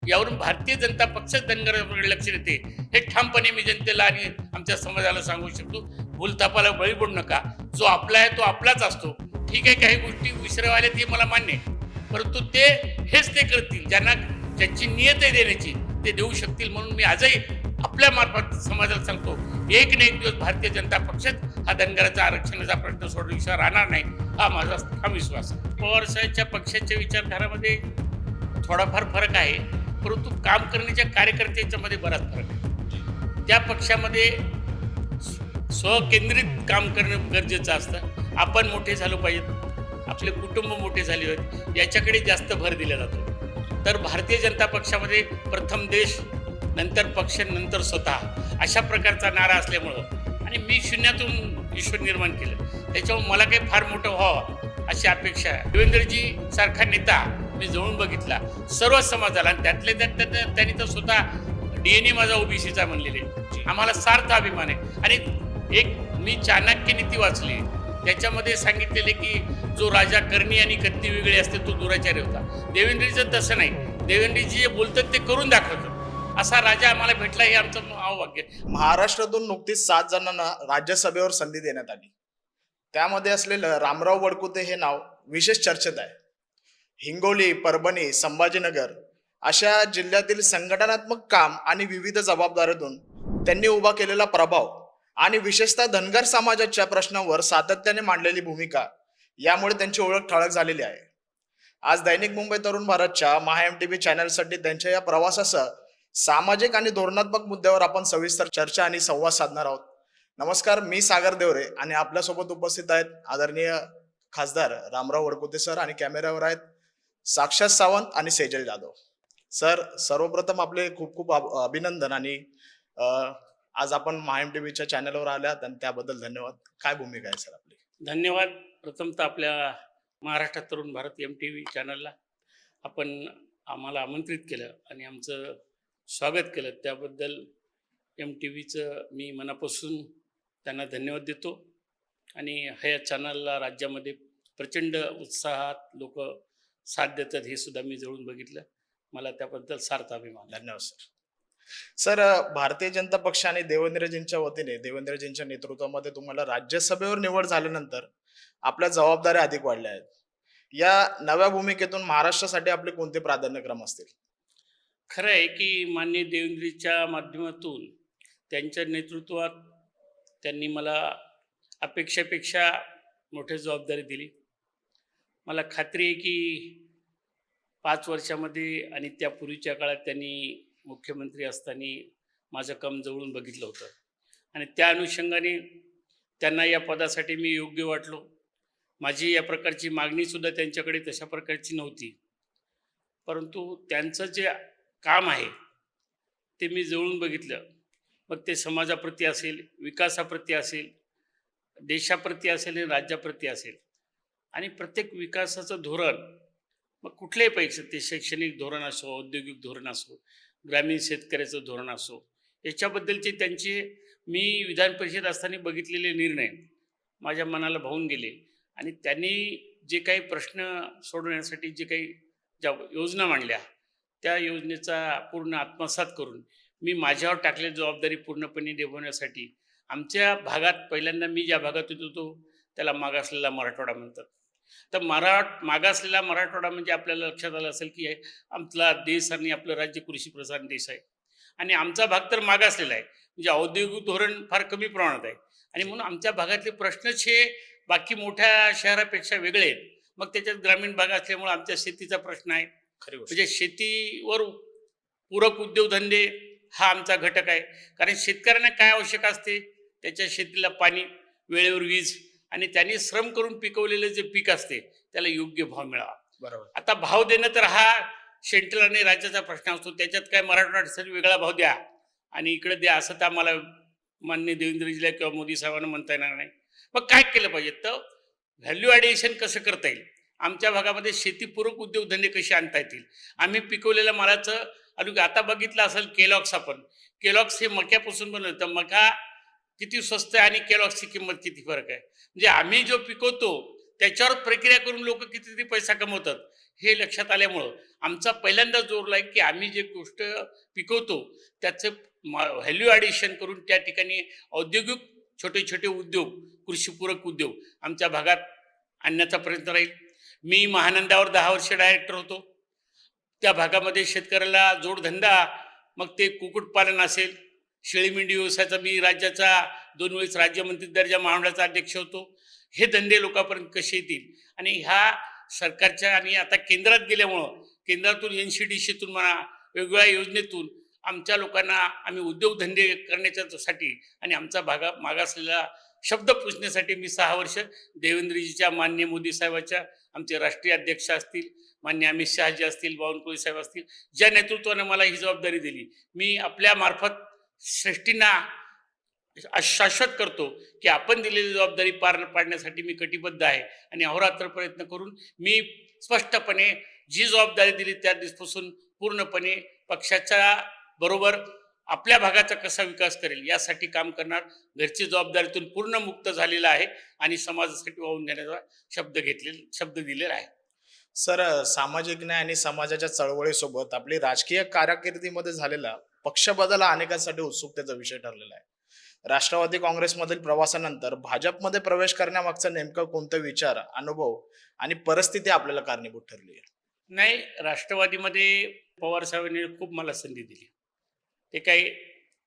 यावरून भारतीय जनता पक्षच धनगरांकडे लक्ष देते हे ठामपणे मी जनतेला आणि आमच्या समाजाला सांगू शकतो. भूलथापाला बळी पडू नका. जो आपला आहे तो आपलाच असतो. ठीक आहे, काही गोष्टी विसरवायला ते मला मान्य आहे, परंतु ते हेच ते करतील ज्यांना ज्यांची नियत आहे देण्याची, ते देऊ शकतील. म्हणून मी आजही आपल्या मार्फत समाजाला सांगतो, एक ना एक दिवस भारतीय जनता पक्षच हा धनगराचा आरक्षणाचा प्रश्न सोडविषयी राहणार नाही, हा माझा ठाम विश्वास आहे. पवार साहेबच्या पक्षाच्या विचारधारामध्ये थोडाफार फरक आहे, परंतु काम करण्याच्या कार्यकर्त्यांच्यामध्ये बराच फरक आहे. त्या पक्षामध्ये स्वकेंद्रित काम करणं गरजेचं असतं. आपण मोठे झालो पाहिजेत, आपले कुटुंब मोठे झाले पाहिजे, याच्याकडे जास्त भर दिला जातो. तर भारतीय जनता पक्षामध्ये प्रथम देश, नंतर पक्ष, नंतर स्वतः, अशा प्रकारचा नारा असल्यामुळं आणि मी शून्यातून ईश्वर निर्माण केलं, त्याच्यामुळे मला काही फार मोठं व्हावं अशी अपेक्षा आहे. देवेंद्रजी सारखा नेता मी जवळून बघितला सर्व समाजाला, आणि त्यातले त्यात त्यांनी तर स्वतः DNA माझा ओबीसीचा म्हणलेले, आम्हाला सार्थ अभिमान आहे. आणि एक मी चाणक्य नीती वाचली, त्याच्यामध्ये सांगितलेले की जो राजा करणी आणि कत्ती वेगळे असते तो दुराचारी होता. देवेंद्रजीचं तसं नाही, देवेंद्रजी जे बोलतात ते करून दाखवतात. असा राजा आम्हाला भेटला, हे आमचं भाग्य. महाराष्ट्रातून नुकतीच 7 जणांना राज्यसभेवर संधी देण्यात आली. त्यामध्ये असलेलं रामराव वडकुते हे नाव विशेष चर्चेत आहे. हिंगोली, परभणी, संभाजीनगर अशा जिल्ह्यातील संघटनात्मक काम आणि विविध जबाबदाऱ्यातून त्यांनी उभा केलेला प्रभाव आणि विशेषतः धनगर समाजाच्या प्रश्नांवर सातत्याने मांडलेली भूमिका यामुळे त्यांची ओळख ठळक झालेली आहे. आज दैनिक मुंबई तरुण भारतच्या MahaMTV चॅनलसाठी त्यांच्या या प्रवासासह सामाजिक आणि धोरणात्मक मुद्द्यावर आपण सविस्तर चर्चा आणि संवाद साधणार आहोत. नमस्कार, मी सागर देवरे आणि आपल्यासोबत उपस्थित आहेत आदरणीय खासदार रामराव वडकुते सर आणि कॅमेऱ्यावर आहेत साक्षात सावंत आणि सेजल जाधव. सर, सर्वप्रथम आपले खूप खूप अभिनंदन आणि आज आपण MahaMTVच्या चॅनलवर आल्यात आणि त्याबद्दल धन्यवाद. काय भूमिका आहे सर आपली? धन्यवाद. प्रथमतः आपल्या महाराष्ट्र तरुण भारत MTV चॅनलला आपण आम्हाला आमंत्रित केलं आणि आमचं स्वागत केलं, त्याबद्दल MTVचं मी मनापासून त्यांना धन्यवाद देतो. आणि ह्या चॅनलला राज्यामध्ये प्रचंड उत्साहात लोक साथ देतात, हे सुद्धा मी जवळून बघितलं. मला त्याबद्दल सार्थ अभिमान. धन्यवाद सर. सर, भारतीय जनता पक्ष आणि देवेंद्रजींच्या वतीने, देवेंद्रजींच्या नेतृत्वामध्ये तुम्हाला राज्यसभेवर निवड झाल्यानंतर आपल्या जबाबदाऱ्या अधिक वाढल्या आहेत. या नव्या भूमिकेतून महाराष्ट्रासाठी आपले कोणते प्राधान्यक्रम असतील? खरं आहे की माननीय देवेंद्रजीच्या माध्यमातून त्यांच्या नेतृत्वात त्यांनी मला अपेक्षेपेक्षा मोठी जबाबदारी दिली. मला खात्री आहे की 5 वर्षामध्ये आणि त्यापूर्वीच्या काळात त्यांनी मुख्यमंत्री असताना माझं काम जवळून बघितलं होतं आणि त्या अनुषंगाने त्यांना या पदासाठी मी योग्य वाटलो. माझी या प्रकारची मागणीसुद्धा त्यांच्याकडे तशा प्रकारची नव्हती, परंतु त्यांचं जे काम आहे ते मी जवळून बघितलं. मग ते समाजाप्रती असेल, विकासाप्रती असेल, देशाप्रती असेल आणि राज्याप्रती असेल, आणि प्रत्येक विकासाचं धोरण मग कुठल्याही पैकी, ते शैक्षणिक धोरण असो, औद्योगिक धोरण असो, ग्रामीण शेतकऱ्याचं धोरण असो, याच्याबद्दलचे त्यांचे मी विधान परिषद असताना बघितलेले निर्णय माझ्या मनाला भावून गेले. आणि त्यांनी जे काही प्रश्न सोडवण्यासाठी जे काही ज्या योजना मांडल्या, त्या योजनेचा पूर्ण आत्मसात करून मी माझ्यावर टाकलेली जबाबदारी पूर्णपणे निभवण्यासाठी आमच्या भागात, पहिल्यांदा मी ज्या भागात होतो त्याला मागासलेला मराठवाडा म्हणतात. तर मागासलेला मराठवाडा म्हणजे आपल्याला लक्षात आलं असेल की आमचा देश आणि आपलं राज्य कृषीप्रधान देश आहे आणि आमचा भाग तर मागासलेला आहे, म्हणजे औद्योगिक धोरण फार कमी प्रमाणात आहे. आणि म्हणून आमच्या भागातले प्रश्नच हे बाकी मोठ्या शहरापेक्षा वेगळे आहेत. मग त्याच्यात ग्रामीण भाग असल्यामुळे आमच्या शेतीचा प्रश्न आहे, खरी गोष्ट. म्हणजे शेतीवर पूरक उद्योगधंदे हा आमचा घटक आहे. कारण शेतकऱ्यांना काय आवश्यक असते, त्याच्या शेतीला पाणी, वेळेवर वीज, आणि त्यांनी श्रम करून पिकवलेले जे पीक असते त्याला योग्य भाव मिळावा. बरोबर. आता भाव देणं तर हा सेंट्रल आणि राज्याचा प्रश्न असतो, त्याच्यात काय मराठवाड्यासाठी वेगळा भाव द्या आणि इकडे द्या असं तर आम्हाला माननीय देवेंद्रजीला किंवा मोदी साहेबांना म्हणता येणार नाही. मग काय केलं पाहिजे, तर व्हॅल्यू ॲडिशन कसं करता येईल, आमच्या भागामध्ये शेतीपूरक उद्योगधंदे कसे आणता येतील, आम्ही पिकवलेल्या मालाचं. आणि आता बघितलं असेल केलॉक्स, आपण केलॉक्स हे मक्यापासून बनवलं, तर मका किती स्वस्त आहे आणि केलॉक्सची किंमत किती फरक आहे. म्हणजे आम्ही जो पिकवतो त्याच्यावर प्रक्रिया करून लोक कितीतरी पैसा कमवतात. हे लक्षात आल्यामुळं आमचा पहिल्यांदा जोर आहे की आम्ही जे गोष्ट पिकवतो त्याचं व्हॅल्यू ॲडिशन करून त्या ठिकाणी औद्योगिक छोटे छोटे उद्योग, कृषीपूरक उद्योग आमच्या भागात आणण्याचा प्रयत्न राहील. मी महानंदावर 10 वर्ष डायरेक्टर होतो. त्या भागामध्ये शेतकऱ्याला जोडधंदा, मग ते कुक्कुटपालन असेल, शेळी मेंढी व्यवसायाचा मी राज्याचा 2 वेळेस राज्यमंत्री दर्जा महामंडळाचा अध्यक्ष होतो. हे धंदे लोकांपर्यंत कसे येतील आणि ह्या सरकारच्या आणि आता केंद्रात गेल्यामुळं केंद्रातून NCDC-तून म्हणा वेगवेगळ्या योजनेतून आमच्या लोकांना आम्ही उद्योगधंदे करण्याच्यासाठी आणि आमचा मागासलेला शब्द पुसण्यासाठी मी 6 वर्ष देवेंद्रजीच्या, माननीय मोदी साहेबाच्या, आमचे राष्ट्रीय अध्यक्ष असतील, मान्य अमित शहाजी असतील, बावनकुळे साहेब असतील, ज्या नेतृत्वाने मला ही जबाबदारी दिली, मी आपल्या मार्फत श्रेष्ठींना शाश्वत करतो की आपण दिलेली जबाबदारी पार पाडण्यासाठी मी कटिबद्ध आहे आणि अहोरात्र प्रयत्न करून मी स्पष्टपणे जी जबाबदारी दिली त्या दिवसापासून पूर्णपणे पक्षाच्या बरोबर आपल्या भागाचा कसा विकास करेल यासाठी काम करणार, घरची जबाबदारीतून पूर्ण मुक्त झालेला आहे आणि समाजासाठी वाहून घेण्याचा शब्द दिलेला आहे. सर, सामाजिक न्याय आणि समाजाच्या चळवळीसोबत आपली राजकीय कारकिर्दीमध्ये झालेला पक्ष बदल हा अनेकांसाठी उत्सुकतेचा विषय ठरलेला आहे. राष्ट्रवादी काँग्रेसमधील प्रवासानंतर भाजपमध्ये प्रवेश करण्यामागचा नेमका कोणते विचार, अनुभव आणि परिस्थिती आपल्याला कारणीभूत ठरली आहे? नाही, राष्ट्रवादीमध्ये पवार साहेबांनी खूप मला संधी दिली. ते काही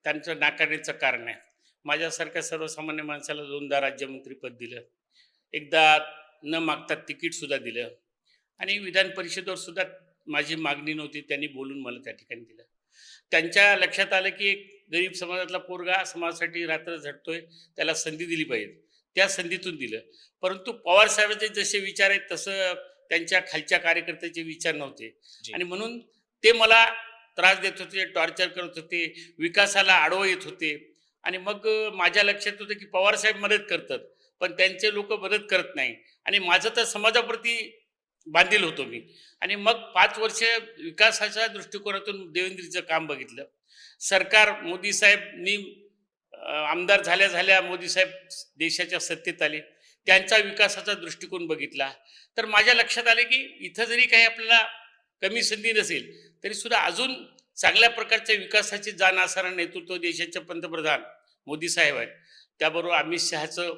त्यांचं नाकारण्याचं कारण आहे. माझ्यासारख्या सर्वसामान्य माणसाला 2दा राज्यमंत्रीपद दिलं, एकदा न मागता तिकीटसुद्धा दिलं आणि विधान परिषदेवर सुद्धा माझी मागणी नव्हती, त्यांनी बोलून मला त्या ठिकाणी दिलं. त्यांच्या लक्षात आलं की एक गरीब समाजातला पोरगा समाजासाठी रात्र झटतोय, त्याला संधी दिली पाहिजे, त्या संधीतून दिलं. परंतु पवार साहेबांचे जसे विचार आहेत तसं त्यांच्या खालच्या कार्यकर्त्याचे विचार नव्हते आणि म्हणून ते मला त्रास देत होते, टॉर्चर करत होते, विकासाला आडवं येत होते आणि मग माझ्या लक्षात होतं की पवार साहेब मदत करतात पण त्यांचे लोक मदत करत नाही आणि माझं तर समाजाप्रती बांधील होतो मी. आणि मग 5 वर्ष विकासाच्या दृष्टिकोनातून देवेंद्रचं काम बघितलं. सरकार मोदी साहेबनी आमदार झाल्या झाल्या मोदी साहेब देशाच्या सत्तेत आले, त्यांचा विकासाचा दृष्टिकोन बघितला तर माझ्या लक्षात आले की इथं जरी काही आपल्याला कमी संधी नसेल तरी सुद्धा अजून चांगल्या प्रकारच्या विकासाची जाण असणारं नेतृत्व देशाचे पंतप्रधान मोदी साहेब आहेत. त्याबरोबर अमित शहाचं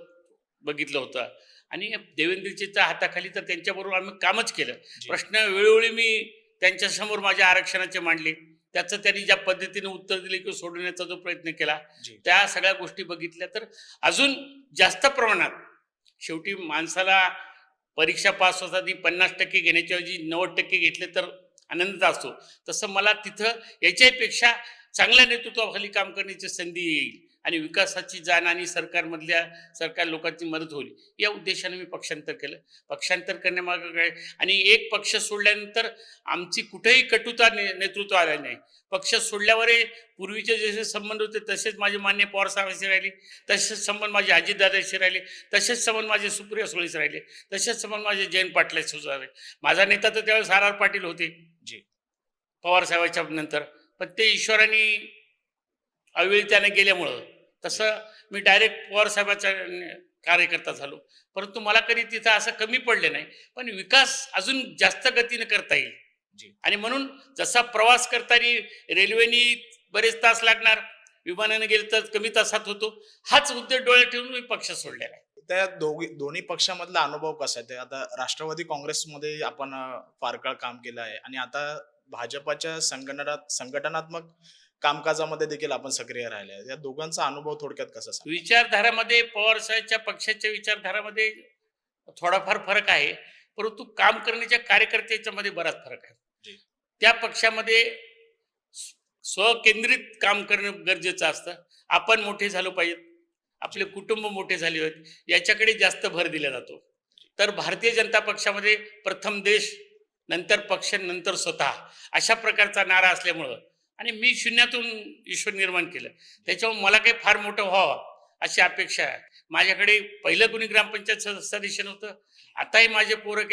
बघितलं होतं आणि देवेंद्रजीच्या हाताखाली तर त्यांच्याबरोबर आम्ही कामच केलं. प्रश्न वेळोवेळी मी त्यांच्यासमोर माझ्या आरक्षणाचे मांडले, त्याचं त्यांनी ज्या पद्धतीने उत्तर दिले किंवा सोडवण्याचा जो प्रयत्न केला त्या सगळ्या गोष्टी बघितल्या तर अजून जास्त प्रमाणात शेवटी माणसाला परीक्षा पास होताना 50% घेण्याच्या ऐवजी 90% घेतले तर आनंद असतो. तसं मला तिथं याच्यापेक्षा चांगल्या नेतृत्वाखाली काम करण्याची संधी येईल आणि विकासाची जाण आणि सरकार लोकांची मदत होईल या उद्देशाने मी पक्षांतर केलं. पक्षांतर करण्यामागं काय आणि एक पक्ष सोडल्यानंतर आमची कुठेही कटुता नेतृत्व आलं नाही. पक्ष सोडल्यावरही पूर्वीचे जसे संबंध होते तसेच माझे मान्य पवार साहेबांशी राहिले, तसेच संबंध माझे अजितदादाशी राहिले, तसेच संबंध माझे सुप्रिया सुळेशी राहिले, तसेच संबंध माझे जयंत पाटलाशी राहिले. माझा नेता तर त्यावेळेस R.R. पाटील होते पवार साहेबांच्या नंतर, पण ते ईश्वराने अवेळी त्याने गेल्यामुळं तसं मी डायरेक्ट पवार साहेबाचा कार्यकर्ता झालो. परंतु मला कधी तिथं असं कमी पडले नाही, पण विकास अजून जास्त गतीने करता येईल आणि म्हणून जसा प्रवास करताना रेल्वेनी बरेच तास लागणार, विमानाने गेले तर कमी तासात होतो, हाच उद्देश डोळ्यात ठेवून मी पक्ष सोडलेला आहे. त्या दोन्ही पक्षामधला अनुभव कसा आहे? आता राष्ट्रवादी काँग्रेसमध्ये आपण फार काळ काम केलं आहे आणि आता भाजपाच्या संघटनात्मक कामकाजामध्ये देखील आपण सक्रिय राहिले आहे. या दोघांचा अनुभव थोडक्यात कसा सांगा? विचारधारामध्ये पवार साहेबच्या पक्षाच्या विचारधारामध्ये थोडाफार फरक आहे, परंतु काम करण्याच्या कार्यकर्त्याच्या मध्ये बराच फरक आहे. त्या पक्षामध्ये स्वकेंद्रित काम करणं गरजेचं असतं. आपण मोठे झालो पाहिजेत, आपले कुटुंब मोठे झाले आहेत याच्याकडे जास्त भर दिला जातो. तर भारतीय जनता पक्षामध्ये प्रथम देश, नंतर पक्ष, नंतर स्वतः अशा प्रकारचा नारा असल्यामुळं आणि मी शून्यातून ईश्वर निर्माण केलं, त्याच्यामुळे मला काही फार मोठं व्हावं अशी अपेक्षा आहे. माझ्याकडे पहिलं कोणी ग्रामपंचायत सदस्य नव्हतं, आताही माझे पोरं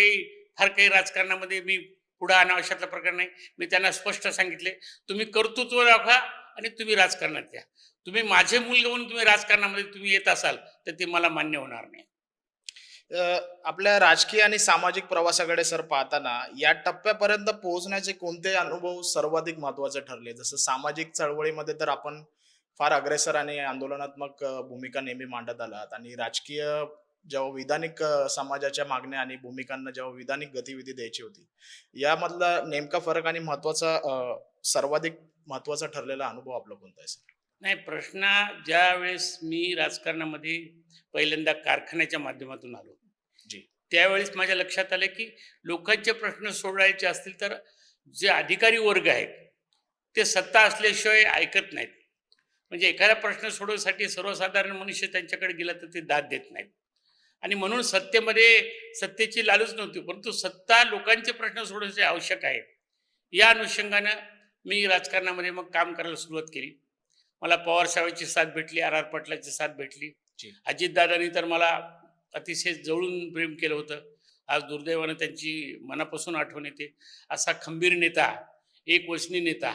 फार काही राजकारणामध्ये मी पुढं आणा अशातला प्रकार नाही. मी त्यांना स्पष्ट सांगितले, तुम्ही कर्तृत्व दाखवा आणि तुम्ही राजकारणात या. तुम्ही माझे मुलगा म्हणून तुम्ही राजकारणामध्ये तुम्ही येत असाल तर ते मला मान्य होणार नाही. आपल्या राजकीय आणि सामाजिक प्रवासाकडे सर पाहताना या टप्प्यापर्यंत पोहोचण्याचे कोणते अनुभव सर्वाधिक महत्वाचे ठरले? जसं सामाजिक चळवळीमध्ये तर आपण फार अग्रेसर आणि आंदोलनात्मक भूमिका नेहमी मांडत आलात आणि राजकीय जेव्हा विधानिक समाजाच्या मागण्या आणि भूमिकांना जेव्हा विधानिक गतिविधी द्यायची होती, यामधला नेमका फरक आणि सर्वाधिक महत्वाचा ठरलेला अनुभव आपला कोणता आहे सर? नाही, प्रश्न ज्या वेळेस मी राजकारणामध्ये पहिल्यांदा कारखान्याच्या माध्यमातून आलो, जी. त्यावेळेस माझ्या लक्षात आलं की लोकांचे प्रश्न सोडवायचे असतील तर जे अधिकारी वर्ग आहेत ते सत्ता असल्याशिवाय ऐकत नाहीत. म्हणजे एखादा प्रश्न सोडवण्यासाठी सर्वसाधारण मनुष्य त्यांच्याकडे गेला तर ते दाद देत नाहीत. आणि म्हणून सत्तेची लालूच नव्हती, परंतु सत्ता लोकांचे प्रश्न सोडवण्याचे आवश्यक आहे. या अनुषंगानं मी राजकारणामध्ये मग काम करायला सुरुवात केली. मला पवार साहेबांची साथ भेटली, आर आर पाटलाची साथ भेटली. जी. अजितदादांनी तर मला अतिशय जवळून प्रेम केलं होतं. आज दुर्दैवानं त्यांची मनापासून आठवण येते. असा खंबीर नेता, एक वचनी नेता,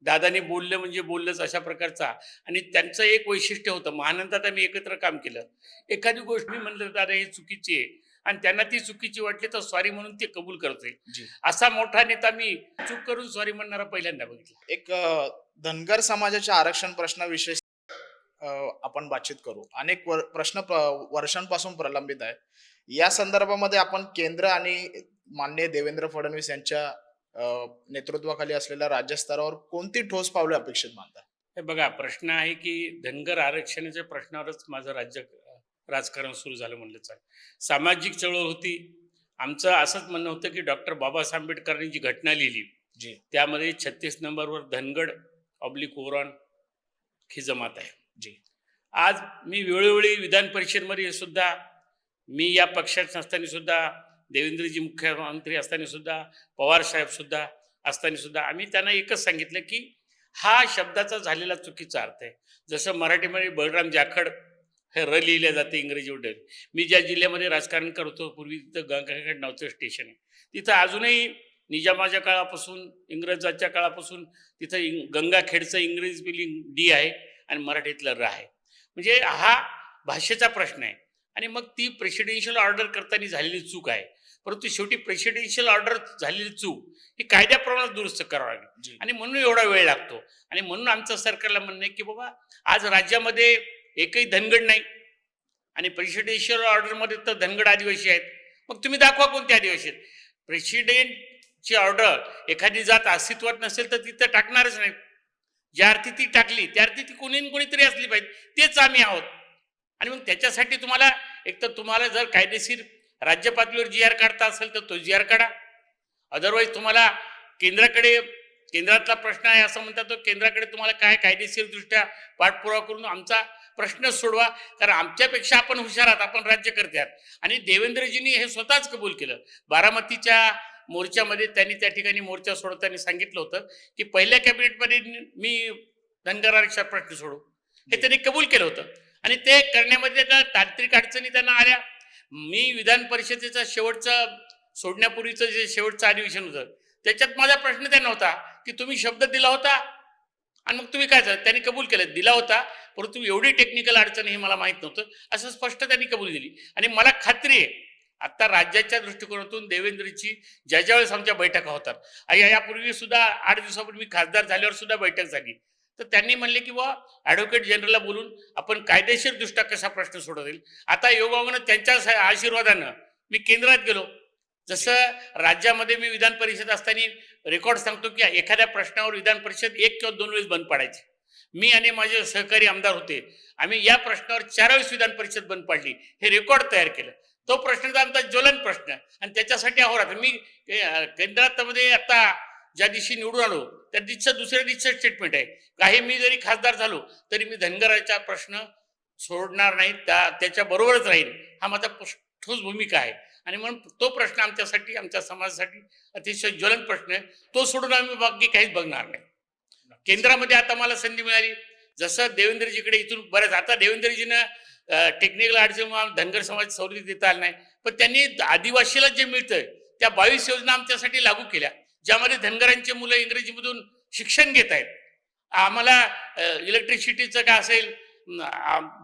दादानी बोललं म्हणजे बोललंच अशा प्रकारचा. आणि त्यांचं एक वैशिष्ट्य होतं, महानंदात आम्ही एकत्र काम केलं. एखादी गोष्ट मी म्हणलं दादा ही चुकीची आहे आणि त्यांना ती चुकीची वाटली तर सॉरी म्हणून ते कबूल करतोय. जी. असा मोठा नेता मी चूक करून सॉरी म्हणणारा पहिल्यांदा बघितला. एक धनगर समाजाच्या आरक्षण प्रश्नाविषयी आपण बातचीत करू. अनेक प्रश्न वर्षांपासून प्रलंबित आहे. या संदर्भामध्ये आपण केंद्र आणि माननीय देवेंद्र फडणवीस यांच्या नेतृत्वाखाली असलेल्या राज्यस्तरावर कोणती ठोस पावले अपेक्षित मानता? हे बघा, प्रश्न आहे की धनगर आरक्षणाच्या प्रश्नावरच माझं राजकारण सुरू झालं म्हणलं चालेल. सामाजिक चळवळ होती. आमचं असंच म्हणणं होतं की डॉक्टर बाबासाहेब आंबेडकरांनी जी घटना लिहिली जी. त्यामध्ये 36 नंबरवर धनगड ऑब्लिक ओरान ही जमात आहे. जी. आज मी वेळोवेळी विधान परिषदेमध्ये सुद्धा, मी या पक्षात नसताना सुद्धा, देवेंद्रजी मुख्यमंत्री असताना सुद्धा, पवार साहेब सुद्धा असताना सुद्धा आम्ही त्यांना एकच सांगितलं की हा शब्दाचा झालेला चुकीचा अर्थ आहे. जसं मराठीमध्ये बळराम जाखड हे र लिहिल्या जाते इंग्रजीवर. मी ज्या जिल्ह्यामध्ये राजकारण करतो पूर्वी तिथं गंगाखेड नावचं स्टेशन आहे. तिथं अजूनही निजामाच्या काळापासून, इंग्रजाच्या काळापासून तिथं गंगाखेडचं इंग्रजी स्पेलिंग डी आहे आणि मराठीतलं र आहे. म्हणजे हा भाषेचा प्रश्न आहे. आणि मग ती प्रेसिडेन्शियल ऑर्डर करताना झालेली चूक आहे. परंतु शेवटी प्रेसिडेन्शियल ऑर्डर झालेली चूक ही कायद्याप्रमाणे दुरुस्त करावी लागली जी. आणि म्हणून एवढा वेळ लागतो. आणि म्हणून आमचं सरकारला म्हणणं आहे की बाबा आज राज्यामध्ये एकही धनगड नाही आणि प्रेसिडेन्शियल ऑर्डरमध्ये तर धनगड आदिवासी आहेत. मग तुम्ही दाखवा कोणते आदिवासी आहेत. प्रेसिडेंटची ऑर्डर एखादी जात अस्तित्वात नसेल तर तिथं टाकणारच नाही. ज्या अर्थी ती टाकली त्या अर्थी ती कोणीतरी असली पाहिजे, तेच आम्ही आहोत. आणि मग त्याच्यासाठी तुम्हाला एकतर तुम्हाला जर कायदेशीर राज्य पातळीवर जी आर काढता असेल तर तो जी आर काढा. अदरवाईज तुम्हाला केंद्रातला प्रश्न आहे असं म्हणतात, तो केंद्राकडे तुम्हाला काय कायदेशीरदृष्ट्या पाठपुरावा करून आमचा प्रश्न सोडवा. कारण आमच्यापेक्षा आपण हुशार आहात, आपण राज्यकर्ते आहात. आणि देवेंद्रजींनी हे स्वतःच कबूल केलं. बारामतीच्या मोर्चामध्ये त्यांनी त्या ठिकाणी मोर्चा सोडताना सांगितलं होतं की पहिल्या कॅबिनेटमध्ये मी धनगर आरक्षण प्रश्न सोडू, हे त्यांनी कबूल केलं होतं. आणि ते करण्यामध्ये तांत्रिक अडचणी त्यांना आल्या. मी विधान परिषदेचं सोडण्यापूर्वीचं जे शेवटचं अधिवेशन होतं त्याच्यात माझा प्रश्न त्यांना होता की तुम्ही शब्द दिला होता आणि मग तुम्ही काय झालं. त्यांनी कबूल केलं, दिला होता, परंतु एवढी टेक्निकल अडचण हे मला माहीत नव्हतं असं स्पष्ट त्यांनी कबूल दिली. आणि मला खात्री आहे आता राज्याच्या दृष्टिकोनातून देवेंद्रची ज्या वेळेस आमच्या बैठका होतात, यापूर्वी सुद्धा 8 दिवसापूर्वी खासदार झाल्यावर सुद्धा बैठक झाली, तर त्यांनी म्हणले की बा ॲडव्होकेट जनरलला बोलून आपण कायदेशीरदृष्ट्या कसा प्रश्न सोडवेल. आता योगायोगानं त्यांच्या आशीर्वादानं मी केंद्रात गेलो. जसं राज्यामध्ये मी विधान परिषद असताना रेकॉर्ड सांगतो की एखाद्या प्रश्नावर विधान परिषद 1 किंवा 2 वेळेस बंद पाडायची. मी आणि माझे सहकारी आमदार होते, आम्ही या प्रश्नावर 4 वेळेस विधान परिषद बंद पाडली. हे रेकॉर्ड तयार केलं. तो प्रश्नाचा आमचा ज्वलन प्रश्न आणि त्याच्यासाठी अहोरात्र मी केंद्रात मध्ये आता ज्या दिवशी निवडून आलो त्या दिवशीचं दुसऱ्या दिवशीचं स्टेटमेंट आहे. काही मी जरी खासदार झालो तरी मी धनगराचा प्रश्न सोडणार नाही, त्याच्या बरोबरच राहील, हा माझा ठोस भूमिका आहे. आणि म्हणून तो प्रश्न आमच्यासाठी, आमच्या समाजासाठी अतिशय ज्वलन प्रश्न आहे. तो सोडून आम्ही बाकी काहीच बघणार नाही. केंद्रामध्ये आता मला संधी मिळाली, जसं देवेंद्रजीकडे इथून बऱ्याच, आता देवेंद्रजीनं टेक्निकल अडचण धनगर समाज सवलती देता आला नाही, पण त्यांनी आदिवासीला जे मिळतंय त्या 22 योजना आमच्यासाठी लागू केल्या, ज्यामध्ये धनगरांचे मुलं इंग्रजीमधून शिक्षण घेत आहेत. आम्हाला इलेक्ट्रिसिटीचं काय असेल,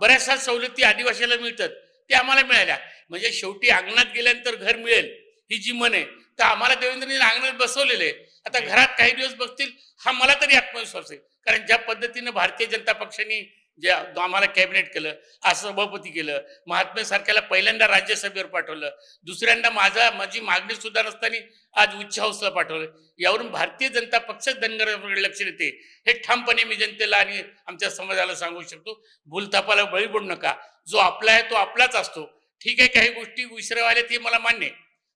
बऱ्याचशा सवलती आदिवासीला मिळतात. ते आम्हाला मिळाल्या. म्हणजे शेवटी अंगणात गेल्यानंतर घर मिळेल ही जी म्हण आहे, तर आम्हाला देवेंद्रजींनी अंगणात बसवलेले आहे. आता घरात काही दिवस बसतील हा मला तरी आत्मविश्वास आहे. कारण ज्या पद्धतीनं भारतीय जनता पक्षाने जे आम्हाला कॅबिनेट केलं, असं सभापती केलं, महात्मे सारख्याला पहिल्यांदा राज्यसभेवर पाठवलं, दुसऱ्यांदा माझी मागणी सुद्धा नसताना आज उच्च हाऊसला पाठवलं. यावरून भारतीय जनता पक्षच धनगरांकडे लक्ष देते हे ठामपणे मी जनतेला आणि आमच्या समाजाला सांगू शकतो. भूलथापाला बळी पडू नका. जो आपला आहे तो आपलाच असतो. ठीक आहे, काही गोष्टी विसरवायला ते मला मान्य आहे,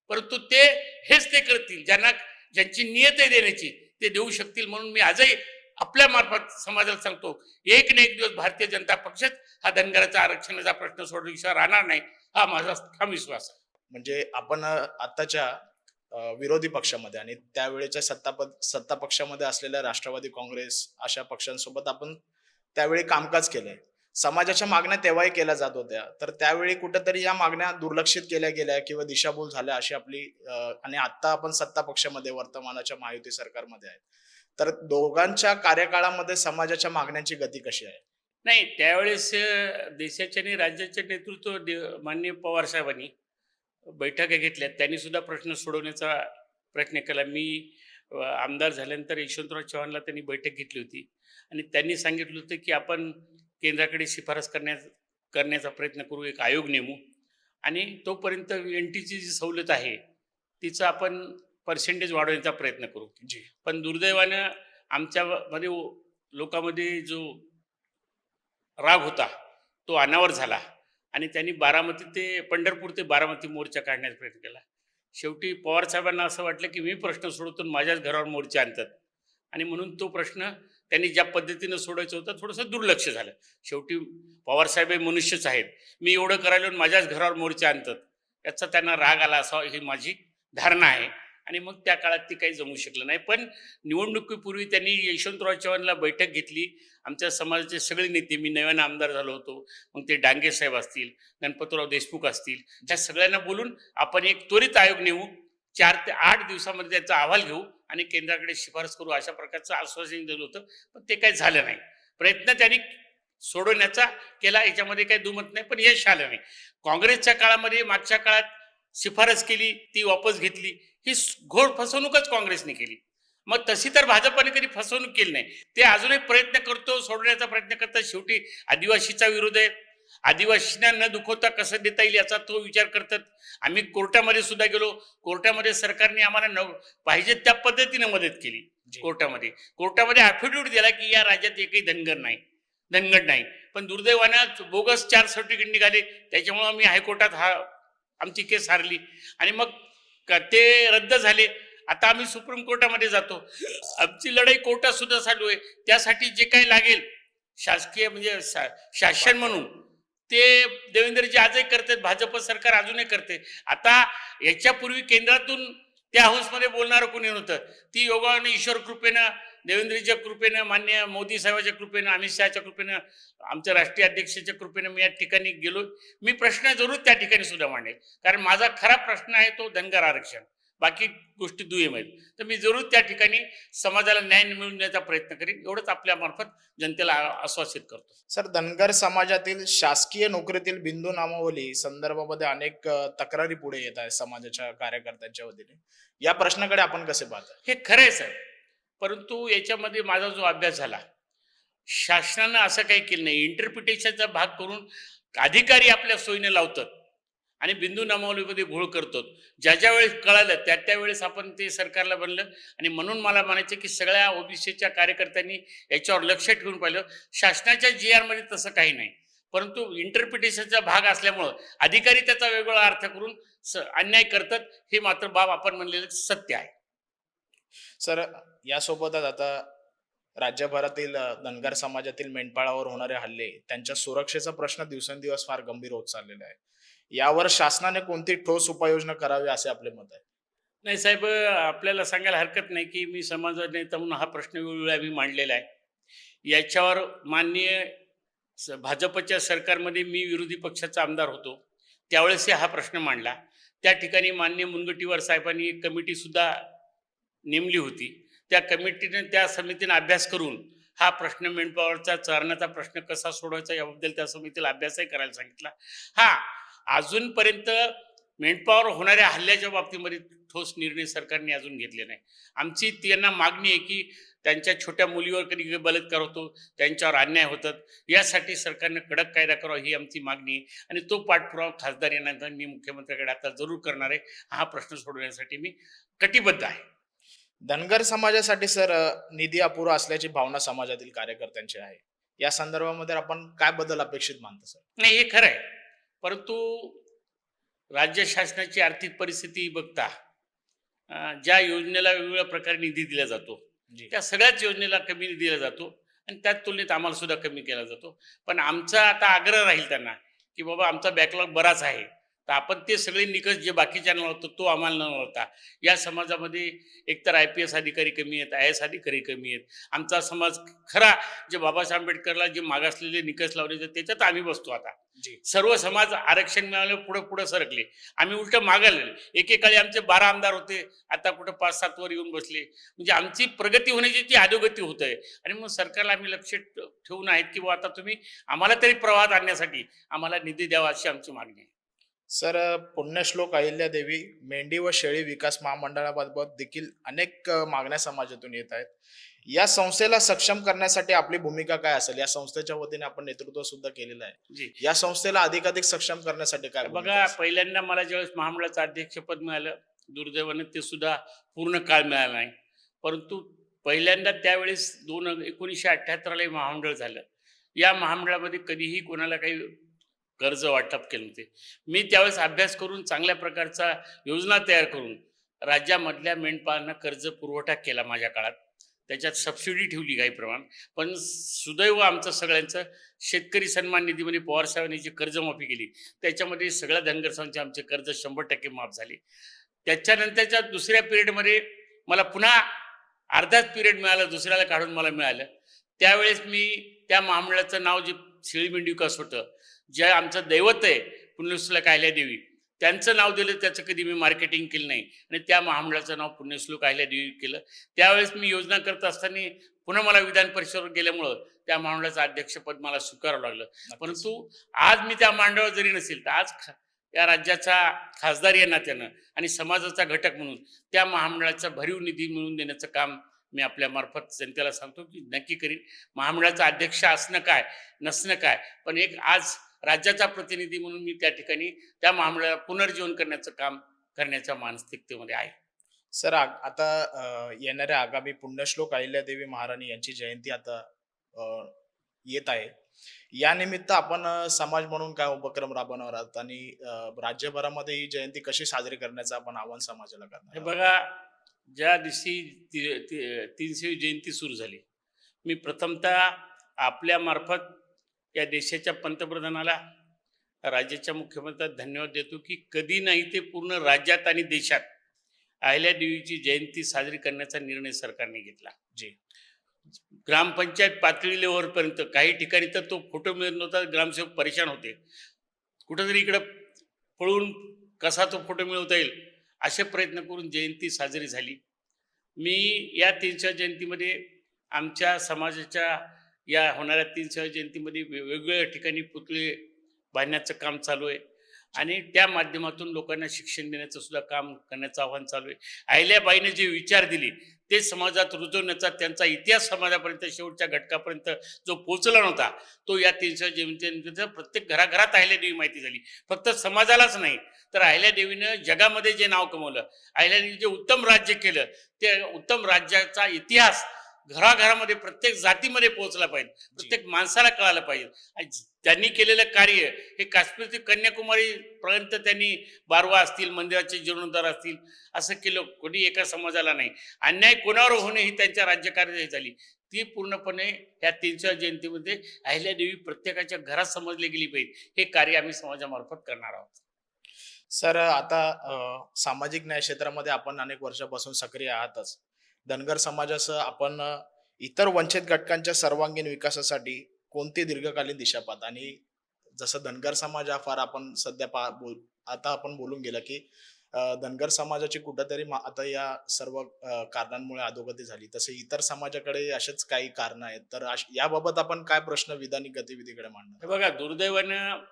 परंतु हेच ते करतील ज्यांची नियत आहे देण्याची, ते देऊ शकतील. म्हणून मी आजही आपल्या मार्फत समाजाला सांगतो, एक ना एक दिवस भारतीय जनता पक्षच हा धनगराचा आरक्षणाचा प्रश्न सोडविषयी राहणार नाही, हा माझा ठाम विश्वास आहे. म्हणजे आपण आताच्या विरोधी पक्षामध्ये आणि त्यावेळेच्या सत्ता पक्षामध्ये असलेल्या राष्ट्रवादी काँग्रेस अशा पक्षांसोबत आपण त्यावेळी कामकाज केलंय. समाजाच्या मागण्या तेव्हाही केल्या जात होत्या, तर त्यावेळी कुठेतरी या मागण्या दुर्लक्षित केल्या गेल्या किंवा दिशाभूल झाल्या अशी आपली आणि आता आपण सत्ता पक्षामध्ये वर्तमानाच्या महायुती सरकारमध्ये आहे, तर दोघांच्या कार्यकाळामध्ये समाजाच्या मागण्यांची गती कशी आहे? नाही, त्यावेळेस देशाचे आणि राज्याचे नेतृत्व माननीय पवार साहेबांनी बैठका घेतल्या. त्यांनी सुद्धा प्रश्न सोडवण्याचा प्रयत्न केला. मी आमदार झाल्यानंतर यशवंतराव चव्हाणला त्यांनी बैठक घेतली होती आणि त्यांनी सांगितलं होतं की आपण केंद्राकडे शिफारस करण्याचा प्रयत्न करू, एक आयोग नेमू आणि तोपर्यंत NTची जी सवलत आहे तिचा आपण पर्सेंटेज वाढवण्याचा प्रयत्न करू. जी. पण दुर्दैवानं आमच्यामध्ये लोकांमध्ये जो राग होता तो अनावर झाला आणि त्यांनी बारामती ते पंढरपूर ते बारामती मोर्चा काढण्याचा प्रयत्न केला. शेवटी पवार साहेबांना असं वाटलं की मी प्रश्न सोडवतो आणि माझ्याच घरावर मोर्चा आणतात आणि म्हणून तो प्रश्न त्यांनी ज्या पद्धतीनं सोडायचं होतं थोडंसं दुर्लक्ष झालं. शेवटी पवार साहेब हे मनुष्यच आहेत. मी एवढं करायला आणि माझ्याच घरावर मोर्चा आणतात याचा त्यांना राग आला असा ही माझी धारणा आहे आणि मग त्या काळात ते काही जमू शकलं नाही. पण निवडणुकीपूर्वी त्यांनी यशवंतराव चव्हाणला बैठक घेतली. आमच्या समाजाचे सगळे नेते, मी नव्यानं आमदार झालो होतो, मग ते डांगे साहेब असतील, गणपतराव देशमुख असतील, त्या सगळ्यांना बोलून आपण एक त्वरित आयोग नेमू, 4 ते 8 दिवसामध्ये त्याचा अहवाल घेऊ आणि केंद्राकडे शिफारस करू अशा प्रकारचं आश्वासन दिलं होतं. पण ते काही झालं नाही. प्रयत्न त्यांनी सोडवण्याचा केला, याच्यामध्ये काही दुमत नाही, पण यश आलं नाही. काँग्रेसच्या काळामध्ये मागच्या काळात शिफारस केली, ती वापस घेतली, ही घोर फसवणूकच काँग्रेसने केली. मग तशी तर भाजपने कधी फसवणूक केली नाही. ते अजूनही प्रयत्न करतो, सोडवण्याचा प्रयत्न करतात. शेवटी आदिवासीचा विरोध आहे. आदिवासींना न दुखवता कसं देता येईल याचा तो विचार करतात. आम्ही कोर्टामध्ये सुद्धा गेलो. कोर्टामध्ये सरकारने आम्हाला पाहिजे त्या पद्धतीने मदत केली. जी. कोर्टामध्ये ॲफिडेव्हिट दिला की या राज्यात एकही धनगड नाही. पण दुर्दैवानं बोगस 4 सर्टिफिकेट निघाले. त्याच्यामुळे आम्ही हायकोर्टात आमची केस हारली आणि मग ते रद्द झाले. आता आम्ही सुप्रीम कोर्टामध्ये जातो. आमची लढाई कोर्टात सुद्धा चालू आहे. त्यासाठी जे काही लागेल शासकीय म्हणजे शासन म्हणून ते देवेंद्रजी आजही करतात, भाजप सरकार अजूनही करते. आता याच्यापूर्वी केंद्रातून त्या हाऊसमध्ये बोलणारं कोणी नव्हतं. ती योगाने ईश्वर कृपेनं, देवेंद्रजीच्या कृपेनं, मान्य मोदी साहेबांच्या कृपेनं, अमित शहाच्या कृपेनं, आमच्या राष्ट्रीय अध्यक्षाच्या कृपेनं मी या ठिकाणी गेलो. मी प्रश्न जरूर त्या ठिकाणी सुद्धा मांडेल, कारण माझा खरा प्रश्न आहे तो धनगर आरक्षण. बाकी गोष्टी दुय्यम आहेत. तर मी जरूर त्या ठिकाणी समाजाला न्याय मिळवून देण्याचा प्रयत्न करेन, एवढंच आपल्या मार्फत जनतेला आश्वासित करतो. सर, धनगर समाजातील शासकीय नोकरीतील बिंदू नामावली संदर्भामध्ये अनेक तक्रारी पुढे येत आहेत समाजाच्या कार्यकर्त्यांच्या वतीने. या प्रश्नाकडे आपण कसे पाहता? हे खरं आहे सर, परंतु याच्यामध्ये माझा जो अभ्यास झाला, शासनानं असं काही केलं नाही. इंटरप्रिटेशनचा भाग करून अधिकारी आपल्या सोयीने लावतात आणि बिंदू नामावलीमध्ये घोळ करतात. ज्या वेळेस कळालं त्या वेळेस आपण ते सरकारला बनलं आणि म्हणून मला म्हणायचं की सगळ्या ओबीसीच्या कार्यकर्त्यांनी याच्यावर लक्ष ठेवून पाहिलं. शासनाच्या GR मध्ये तसं काही नाही, परंतु इंटरप्रिटेशनचा भाग असल्यामुळं अधिकारी त्याचा वेगळा अर्थ करून अन्याय करतात. हे मात्र बाब आपण म्हणलेलं सत्य आहे. सर, यासोबतच आता राज्यभरातील धनगर समाजातील मेंढपाळावर होणारे हल्ले, त्यांच्या सुरक्षेचा प्रश्न दिवसेंदिवस फार गंभीर होत चाललेला आहे. यावर शासनाने कोणती ठोस उपाययोजना करावी असे आपले मत आहे? नाही साहेब, आपल्याला सांगायला हरकत नाही की मी समाज नेता म्हणून हा प्रश्न वेळोवेळी मी मांडलेला आहे. याच्यावर माननीय भाजपच्या सरकारमध्ये मी विरोधी पक्षाचा आमदार होतो, त्यावेळेस हा प्रश्न मांडला. त्या ठिकाणी माननीय मुनगंटीवार साहेबांनी एक कमिटी सुद्धा नेमली होती. त्या कमिटीने, त्या समितीने अभ्यास करून हा प्रश्न मेंढपाळाचा चारण्याचा प्रश्न कसा सोडवायचा याबद्दल त्या समितीला अभ्यासही करायला सांगितला. अजूनपर्यंत मेंढपाळावर होणाऱ्या हल्ल्याच्या बाबतीमध्ये ठोस निर्णय सरकारने अजून घेतले नाही. आमची त्यांना मागणी आहे की त्यांच्या छोट्या मुलीवर कधी कधी बलात्कार होतो, त्यांच्यावर अन्याय होतात, यासाठी सरकारने कडक कायदा करावा ही आमची मागणी आहे. आणि तो पाठपुरावा खासदार येण्यानंतर मी मुख्यमंत्र्याकडे आता जरूर करणार आहे. हा प्रश्न सोडवण्यासाठी मी कटिबद्ध आहे. धनगर समाजासाठी सर निधी अपुरा असल्याची भावना समाजातील कार्यकर्त्यांची आहे. या संदर्भामध्ये आपण काय बदल अपेक्षित मानता सर? नाही, हे खरं आहे. परंतु राज्य शासनाची आर्थिक परिस्थिती बघता ज्या योजनेला वेगवेगळ्या प्रकारे निधी दिला जातो, जी. त्या सगळ्याच योजनेला कमी निधी दिला जातो आणि त्याच तुलनेत आम्हाला सुद्धा कमी केला जातो. पण आमचा आता आग्रह राहील त्यांना की बाबा आमचा बॅकलॉग बराच आहे, तर आपण ते सगळे निकष जे बाकीच्यांना होतो तो आम्हाला न होता. या समाजामध्ये एकतर IPS अधिकारी कमी आहेत, IAS अधिकारी कमी आहेत. आमचा समाज खरा जे बाबासाहेब आंबेडकरला जे मागासलेले निकष लावले जाते त्याच्यात आम्ही बसतो. आता जी. सर्व समाज आरक्षण मिळालं, पुढे पुढे सरकले, आम्ही उलट मागायला लागले. एकेकाळी आमचे 12 आमदार होते, आता कुठं 5-7 वर येऊन बसले. म्हणजे आमची प्रगती होण्याची ती अधोगती होत आहे. आणि मग सरकारला आम्ही लक्ष ठेवून आहेत की आता तुम्ही आम्हाला तरी प्रवाहात आणण्यासाठी आम्हाला निधी द्यावा, अशी आमची मागणी आहे. सर पुण्यश्लोक अहिल्यादेवी मेंढी व शेळी विकास महामंडळाबाबत देखील अनेक मागण्या समाजातून येत आहेत. या संस्थेला सक्षम करण्यासाठी आपली भूमिका काय असेल? या संस्थेच्या वतीने आपण नेतृत्व सुद्धा केलेलं आहे. जी, या संस्थेला अधिकाधिक सक्षम करण्यासाठी काय भूमिका बघा, असेल? पहिल्यांदा मला ज्यावेळेस महामंडळाचं अध्यक्षपद मिळालं, दुर्दैवाने ते सुद्धा पूर्ण काळ मिळाला नाही. परंतु पहिल्यांदा त्यावेळेस 1978ला हे महामंडळ झालं. या महामंडळामध्ये कधीही कोणाला काही कर्ज वाटप केले नव्हते. मी त्यावेळेस अभ्यास करून चांगल्या प्रकारचा योजना तयार करून राज्यामधल्या मेंढपाळांना कर्ज पुरवठा केला माझ्या काळात. त्याच्यात सबसिडी ठेवली काही प्रमाण. पण सुदैव आमचं सगळ्यांचं शेतकरी सन्मान निधीमध्ये पवारसाहेबांनी जी कर्जमाफी केली, त्याच्यामध्ये सगळ्या धनगर समाजाचे आमचे कर्ज 100% माफ झाले. त्याच्यानंतरच्या दुसऱ्या पिरियडमध्ये मला पुन्हा अर्धाच पिरियड मिळाला, दुसऱ्याला काढून मला मिळालं. त्यावेळेस मी त्या महामंडळाचं नाव जे शेळी मेंढी विकास होतं, जे आमचं दैवत आहे पुण्यश्लोक अहिल्यादेवी, त्यांचं नाव दिलं. त्याचं कधी मी मार्केटिंग केलं नाही आणि त्या महामंडळाचं नाव पुण्यश्लोक अहिल्यादेवी केलं. त्यावेळेस मी योजना करत असताना पुन्हा मला विधान परिषदेवर गेल्यामुळं त्या महामंडळाचं अध्यक्षपद मला स्वीकारावं लागलं. परंतु आज मी त्या मंडळावर जरी नसेल तर आज या राज्याचा खासदार या नात्यानं आणि समाजाचा घटक म्हणून त्या महामंडळाचा भरीव निधी मिळवून देण्याचं काम मी आपल्या मार्फत जनतेला सांगतो की नक्की करीन. महामंडळाचा अध्यक्ष असणं काय नसणं काय, पण एक आज राज्याचा प्रतिनिधी म्हणून मी त्या ठिकाणी त्या महामंडळाला पुनर्जीवन करण्याचं काम करण्याच्या मानसिकतेमध्ये आहे. सर आता येणाऱ्या आगामी पुण्यश्लोक अहिल्यादेवी महाराणी यांची जयंती आता येत आहे. या निमित्त आपण समाज म्हणून काय उपक्रम राबवणार आहात आणि राज्यभरामध्ये ही जयंती कशी साजरी करण्याचं आपण आवाहन समाजाला करणार हे आहात? बघा, ज्या दिवशी 300वी जयंती सुरू झाली, मी प्रथमतः आपल्या मार्फत या देशाच्या पंतप्रधानाला, राज्याच्या मुख्यमंत्र्याला धन्यवाद देतो की कधी नाही ते पूर्ण राज्यात आणि देशात अहिल्यादेवीची जयंती साजरी करण्याचा निर्णय सरकारने घेतला. जी. ग्रामपंचायत पातळी लेवलपर्यंत काही ठिकाणी तर तो फोटो मिळत नव्हता, ग्रामसेवक परेशान होते. कुठंतरी इकडं पळून कसा तो फोटो मिळवता येईल असे प्रयत्न करून जयंती साजरी झाली. मी या 300 जयंतीमध्ये आमच्या समाजाच्या या होणाऱ्या 300 जयंतीमध्ये वेगवेगळ्या ठिकाणी पुतळे बांधण्याचं काम चालू आहे आणि त्या माध्यमातून लोकांना शिक्षण देण्याचं सुद्धा काम करण्याचं आव्हान चालू आहे. अहिल्याबाईने जे विचार दिले ते समाजात रुजवण्याचा त्यांचा इतिहास समाजापर्यंत शेवटच्या घटकापर्यंत जो पोहोचला नव्हता, तो या 300 जयंतीनिमित्त प्रत्येक घराघरात अहिल्यादेवी माहिती झाली. फक्त समाजालाच नाही तर अहिल्यादेवीनं जगामध्ये जे नाव कमवलं, अहिल्यादेवीने जे उत्तम राज्य केलं, ते उत्तम राज्याचा इतिहास घराघरामध्ये प्रत्येक जातीमध्ये पोहोचला पाहिजे, प्रत्येक माणसाला कळायला पाहिजे. आणि त्यांनी केलेलं कार्य हे काश्मीर ते कन्याकुमारी पर्यंत त्यांनी बारवा असतील, मंदिराचे जीर्णोद्धार असतील, असं केलं. कोणी एका समाजाला नाही. अन्याय कोणावर होणे ही त्यांच्या राज्यकार्य झाली. ती पूर्णपणे या 300 जयंतीमध्ये अहिल्यादेवी प्रत्येकाच्या घरात समजली गेली पाहिजे. हे कार्य आम्ही समाजामार्फत करणार आहोत. सर आता सामाजिक न्याय क्षेत्रामध्ये आपण अनेक वर्षापासून सक्रिय आहातच. धनगर समाजासह आपण इतर वंचित घटकांच्या सर्वांगीण विकासासाठी कोणती दीर्घकालीन दिशा पाहता? आणि जसं धनगर समाज हा फार आपण सध्या आता आपण बोलून गेला की धनगर समाजाची कुठंतरी आता या सर्व कारणांमुळे अधोगती झाली, तसे इतर समाजाकडे असेच काही कारण आहेत. तर याबाबत आपण काय प्रश्न विधानिक गतिविधीकडे मांडणार? हे बघा, दुर्दैवानं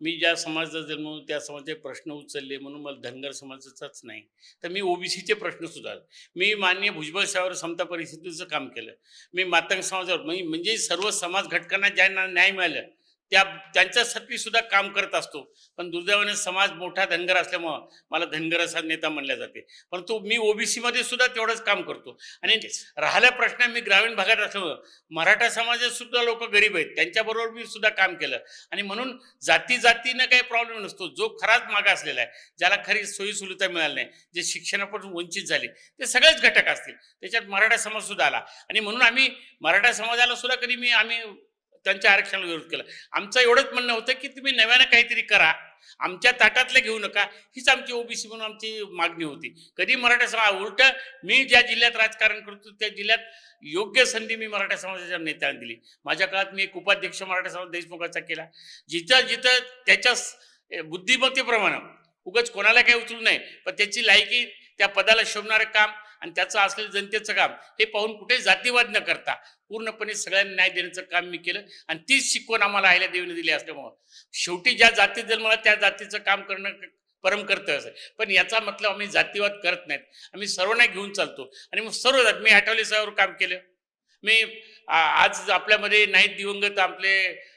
मी ज्या समाजाचा जन्म होतो त्या समाजाचे प्रश्न उचलले म्हणून मला धनगर समाजाचाच नाही, तर मी ओबीसीचे प्रश्न सुद्धा, मी माननीय भुजबळ साहेबांवर समता परिस्थितीचं काम केलं. मी मातंग समाजावर म्हणजे सर्व समाज घटकांना ज्यांना न्याय मिळालं त्यांच्यासाठी सुद्धा काम करत असतो. पण दुर्दैवाने समाज मोठा धनगर असल्यामुळं मला धनगर असा नेता म्हणल्या जाते, परंतु मी ओबीसी मध्ये सुद्धा तेवढंच काम करतो. आणि राहिला प्रश्न, मी ग्रामीण भागात असल्यामुळं मराठा समाजात सुद्धा लोक गरीब आहेत, त्यांच्याबरोबर मी सुद्धा काम केलं. आणि म्हणून जातीनं काही प्रॉब्लेम नसतो. जो खराच मागा असलेला आहे, ज्याला खरी सोयी सुविधा मिळाली नाही, जे शिक्षणापासून वंचित झाले, ते सगळेच घटक असतील, त्याच्यात मराठा समाज सुद्धा आला. आणि म्हणून आम्ही मराठा समाजाला सुद्धा कधी आम्ही त्यांच्या आरक्षणाला विरोध केला. आमचं एवढंच म्हणणं होतं की तुम्ही नव्यानं काहीतरी करा, आमच्या ताटातलं घेऊ नका, हीच आमची ओबीसी म्हणून आमची मागणी होती. कधी मराठा समाज उलट, मी ज्या जिल्ह्यात राजकारण करतो त्या जिल्ह्यात योग्य संधी मी मराठा समाजाच्या नेत्यांना दिली. माझ्या काळात मी एक उपाध्यक्ष मराठा समाज देशमुखाचा केला. जिथं जिथं त्याच्या बुद्धिमत्तेप्रमाणे, उगाच कोणाला काही उचलू नये, पण त्याची लायकी, त्या पदाला शोभणारं काम आणि त्याचं असलेलं जनतेचं काम हे पाहून कुठे जातीवाद न करता पूर्णपणे सगळ्यांना न्याय देण्याचं काम मी केलं. आणि तीच शिकवण आम्हाला आहिल्या देवीने दिली असल्यामुळं शेवटी ज्या जातीत जन्माला त्या जातीचं काम करणं परम कर्तव्य असेल. पण याचा मतलब आम्ही जातीवाद करत नाहीत, आम्ही सर्वांना घेऊन चालतो. आणि मग सर्व मी आठवले साहेबांवर काम केलं. मी आज आपल्यामध्ये नाहीत दिवंगत आपले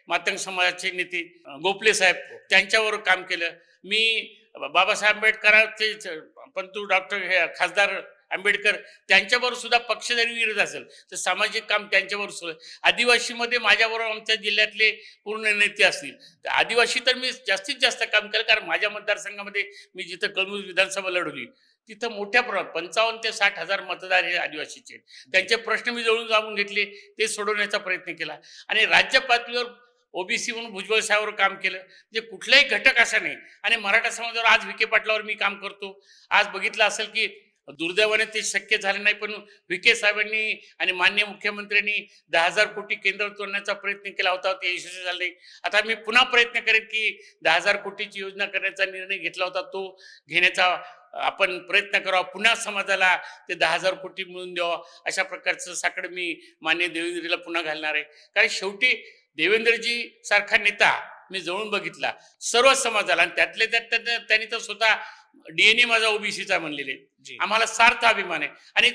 मातंग समाजाचे नेते गोपले साहेब, त्यांच्यावर काम केलं. मी बाबासाहेब आंबेडकरांचे पंतू डॉक्टर खासदार आंबेडकर, त्यांच्याबरोबर सुद्धा पक्ष जरी विरोध असेल तर सामाजिक काम त्यांच्याबरोबर सुद्धा. आदिवासीमध्ये माझ्याबरोबर आमच्या जिल्ह्यातले पूर्ण नेते असतील, तर आदिवासी तर मी जास्तीत जास्त काम केलं. कारण माझ्या मतदारसंघामध्ये मी जिथं कळमूर विधानसभा लढवली तिथं मोठ्या प्रमाणात 55 ते 60 हजार मतदार हे आदिवासीचे. त्यांचे प्रश्न मी जवळून जाणून घेतले, ते सोडवण्याचा प्रयत्न केला. आणि राज्य पातळीवर ओबीसी म्हणून भुजबळ साहेबांवर काम केलं, जे कुठलाही घटक असा नाही. आणि मराठा समाजावर आज विखे पाटलावर मी काम करतो. आज बघितलं असेल की दुर्दैवाने ते शक्य झाले नाही, पण विखे साहेबांनी आणि माननीय मुख्यमंत्र्यांनी 10,000 कोटी केंद्रावर तोडण्याचा प्रयत्न केला होता, ते यशस्वी झाले नाही. आता मी पुन्हा प्रयत्न करेन की 10,000 कोटीची योजना करण्याचा निर्णय घेतला होता, तो घेण्याचा आपण प्रयत्न करावा. पुन्हा समाजाला ते 10,000 कोटी मिळून द्यावा, अशा प्रकारचं साकडं मी माननीय देवेंद्रजीला पुन्हा घालणार आहे. कारण शेवटी देवेंद्रजी सारखा नेता मी जवळून बघितला सर्व समाजाला, आणि त्यातले त्यात त्यांनी तर स्वतः डीएनए माझा ओबीसीचा म्हणलेले. आम्हाला सार्थ अभिमान आहे. आणि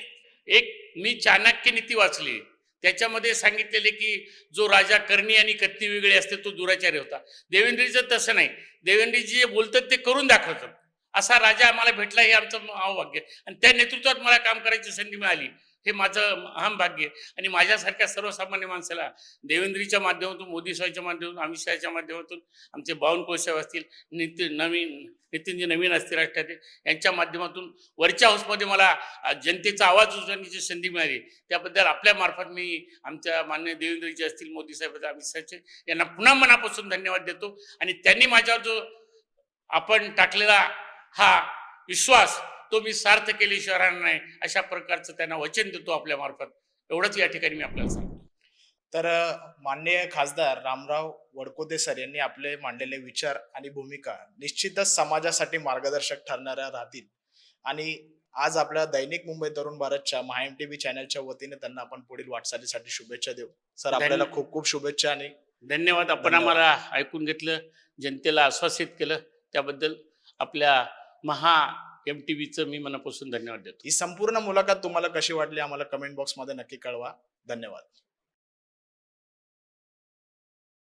एक मी चाणक्य नीती वाचली, त्याच्यामध्ये सांगितलेले की जो राजा करणी आणि कथनी वेगळे असते तो दुराचारी होता. देवेंद्रजीचं तसं नाही, देवेंद्रजी जे बोलतात ते करून दाखवतात, असा राजा आम्हाला भेटला, हे आमचं भाग्य. आणि त्या नेतृत्वात मला काम करायची संधी मिळाली, हे माझं अहम भाग्य. आणि माझ्यासारख्या सर्वसामान्य माणसाला देवेंद्रीच्या माध्यमातून, मोदी साहेबच्या माध्यमातून, अमित शहाच्या माध्यमातून, आमचे बावनकुळे साहेब असतील, नितीनजी नवीन असतील राष्ट्राचे, यांच्या माध्यमातून वरच्या हाऊसमध्ये मला जनतेचा आवाज उचलण्याची संधी मिळाली. त्याबद्दल आपल्या मार्फत मी आमच्या माननीय देवेंद्रजी असतील, मोदी साहेब, अमित शहाचे यांना पुन्हा मनापासून धन्यवाद देतो. आणि त्यांनी माझ्यावर जो आपण टाकलेला हा विश्वास, तो मी सार्थ केल्याशिवाय राहणार नाही, अशा प्रकारचं त्यांना वचन देतो आपल्या मार्फत. एवढंच या ठिकाणी मी आपल्याला सांगतो. तर माननीय खासदार रामराव वडकुते सर यांनी आपले मांडलेले विचार आणि भूमिका निश्चितच समाजासाठी मार्गदर्शक ठरणाऱ्या राहतील. आणि आज आपल्या दैनिक मुंबई तरुण भारतच्या महाएम टीव्ही चॅनलच्या वतीने त्यांना आपण पुढील वाटचालीसाठी शुभेच्छा देऊ. सर, आपल्याला खूप खूप शुभेच्छा आणि धन्यवाद. आपण आम्हाला ऐकून घेतलं, जनतेला आश्वासित केलं, त्याबद्दल आपल्या एम टीव्हीचं मी मनापासून धन्यवाद देतो. ही संपूर्ण मुलाखत तुम्हाला कशी वाटली आम्हाला कमेंट बॉक्स मध्ये नक्की कळवा. धन्यवाद.